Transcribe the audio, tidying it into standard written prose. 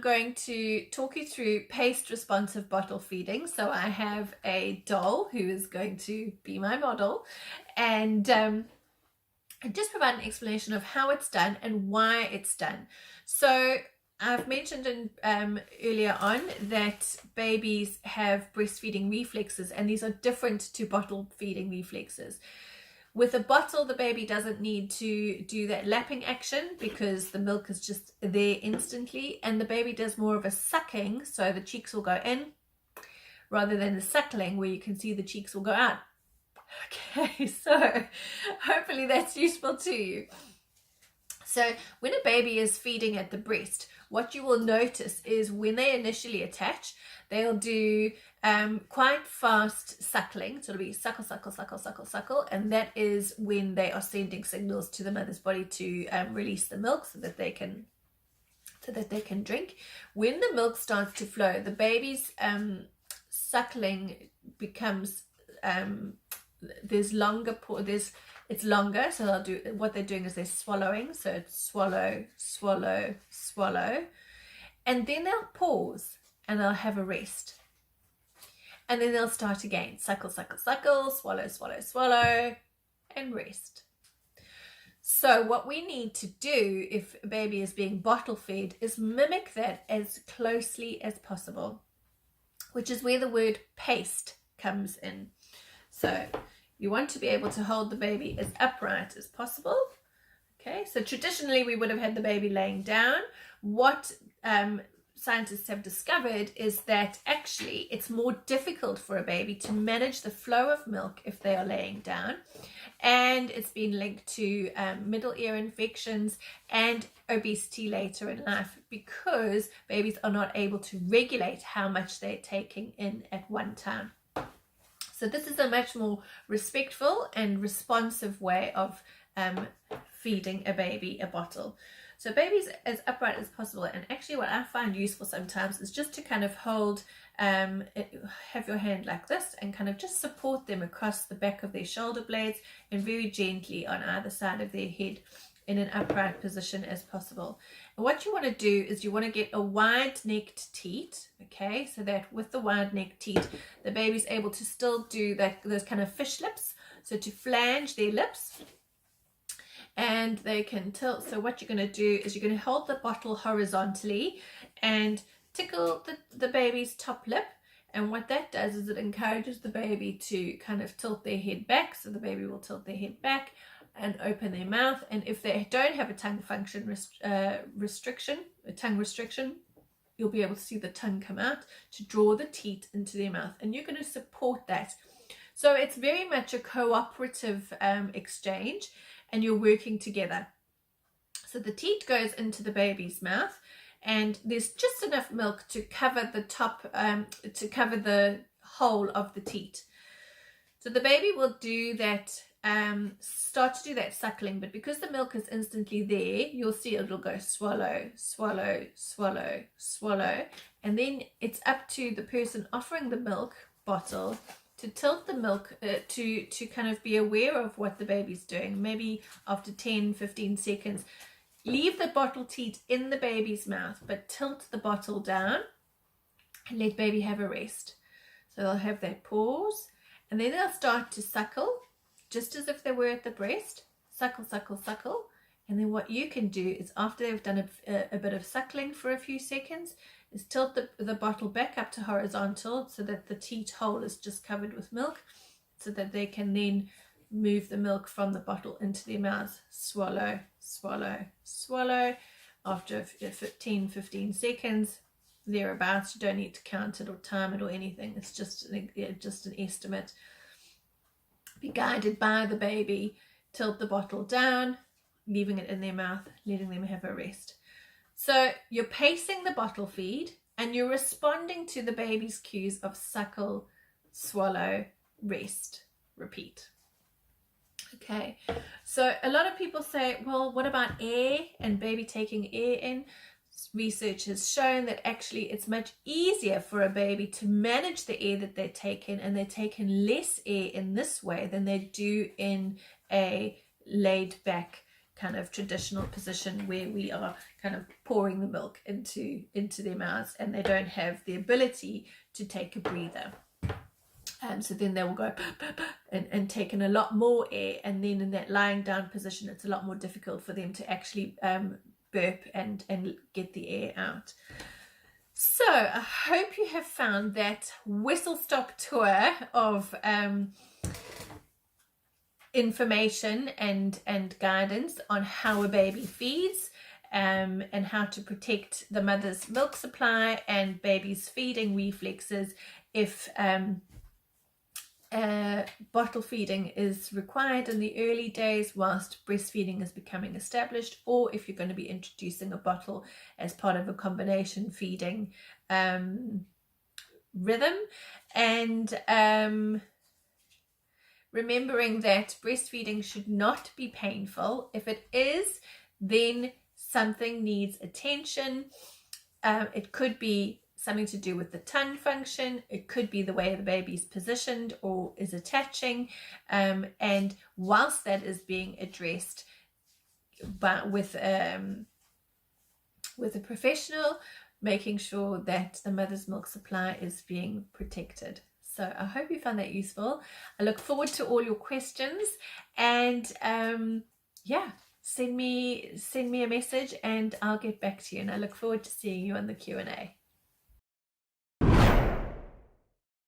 going to talk you through paced responsive bottle feeding. So I have a doll who is going to be my model, and just provide an explanation of how it's done and why it's done. So I've mentioned earlier on that babies have breastfeeding reflexes, and these are different to bottle feeding reflexes. With a bottle, the baby doesn't need to do that lapping action because the milk is just there instantly, and the baby does more of a sucking, so the cheeks will go in rather than the suckling where you can see the cheeks will go out. Okay, so hopefully that's useful to you. So when a baby is feeding at the breast, what you will notice is when they initially attach, they'll do quite fast suckling. So it'll be suckle, suckle, suckle, suckle, suckle. And that is when they are sending signals to the mother's body to release the milk so that they can drink. When the milk starts to flow, the baby's suckling becomes it's longer, so they'll do what they're doing is they're swallowing, so it's swallow, swallow, swallow, and then they'll pause and they'll have a rest, and then they'll start again, suckle, suckle, suckle, swallow, swallow, swallow, and rest. So what we need to do if a baby is being bottle fed is mimic that as closely as possible, which is where the word paced comes in. So you want to be able to hold the baby as upright as possible. Okay, so traditionally we would have had the baby laying down. What scientists have discovered is that actually it's more difficult for a baby to manage the flow of milk if they are laying down. And it's been linked to middle ear infections and obesity later in life because babies are not able to regulate how much they're taking in at one time. So this is a much more respectful and responsive way of feeding a baby a bottle. So babies as upright as possible. And actually what I find useful sometimes is just to kind of hold, have your hand like this and kind of just support them across the back of their shoulder blades and very gently on either side of their head in an upright position as possible. And what you want to do is you want to get a wide-necked teat, okay, so that with the wide-necked teat, the baby's able to still do those kind of fish lips, so to flange their lips, and they can tilt. So what you're going to do is you're going to hold the bottle horizontally and tickle the baby's top lip, and what that does is it encourages the baby to kind of tilt their head back, so the baby will tilt their head back and open their mouth. And if they don't have a tongue function restriction, you'll be able to see the tongue come out to draw the teat into their mouth, and you're going to support that. So it's very much a cooperative exchange, and you're working together. So the teat goes into the baby's mouth, and there's just enough milk to cover the top, to cover the whole of the teat. So the baby will do that, start to do that suckling, but because the milk is instantly there, you'll see it'll go swallow, swallow, swallow, swallow, and then it's up to the person offering the milk bottle to tilt the milk to kind of be aware of what the baby's doing. Maybe after 10-15 seconds, leave the bottle teat in the baby's mouth, but tilt the bottle down and let baby have a rest. So they'll have that pause, and then they'll start to suckle, just as if they were at the breast. Suckle, suckle, suckle. And then what you can do is after they've done a bit of suckling for a few seconds, is tilt the bottle back up to horizontal so that the teat hole is just covered with milk, so that they can then move the milk from the bottle into their mouths. Swallow, swallow, swallow. After 10-15 seconds, thereabouts, you don't need to count it or time it or anything. It's just an estimate. Be guided by the baby. Tilt the bottle down, leaving it in their mouth, letting them have a rest. So you're pacing the bottle feed, and you're responding to the baby's cues of suckle, swallow, rest, repeat. Okay, so a lot of people say, well, what about air and baby taking air in? Research has shown that actually it's much easier for a baby to manage the air that they take in, and they take in less air in this way than they do in a laid back kind of traditional position where we are kind of pouring the milk into their mouths, and they don't have the ability to take a breather. So then they will go and take in a lot more air, and then in that lying down position it's a lot more difficult for them to actually burp and get the air out. So I hope you have found that whistle-stop tour of information and guidance on how a baby feeds, and how to protect the mother's milk supply and baby's feeding reflexes if bottle feeding is required in the early days whilst breastfeeding is becoming established, or if you're going to be introducing a bottle as part of a combination feeding rhythm. And remembering that breastfeeding should not be painful. If it is, then something needs attention. It could be something to do with the tongue function. It could be the way the baby's positioned or is attaching. And whilst that is being addressed with a professional, making sure that the mother's milk supply is being protected. So I hope you found that useful. I look forward to all your questions, and yeah, send me a message and I'll get back to you, and I look forward to seeing you on the Q&A.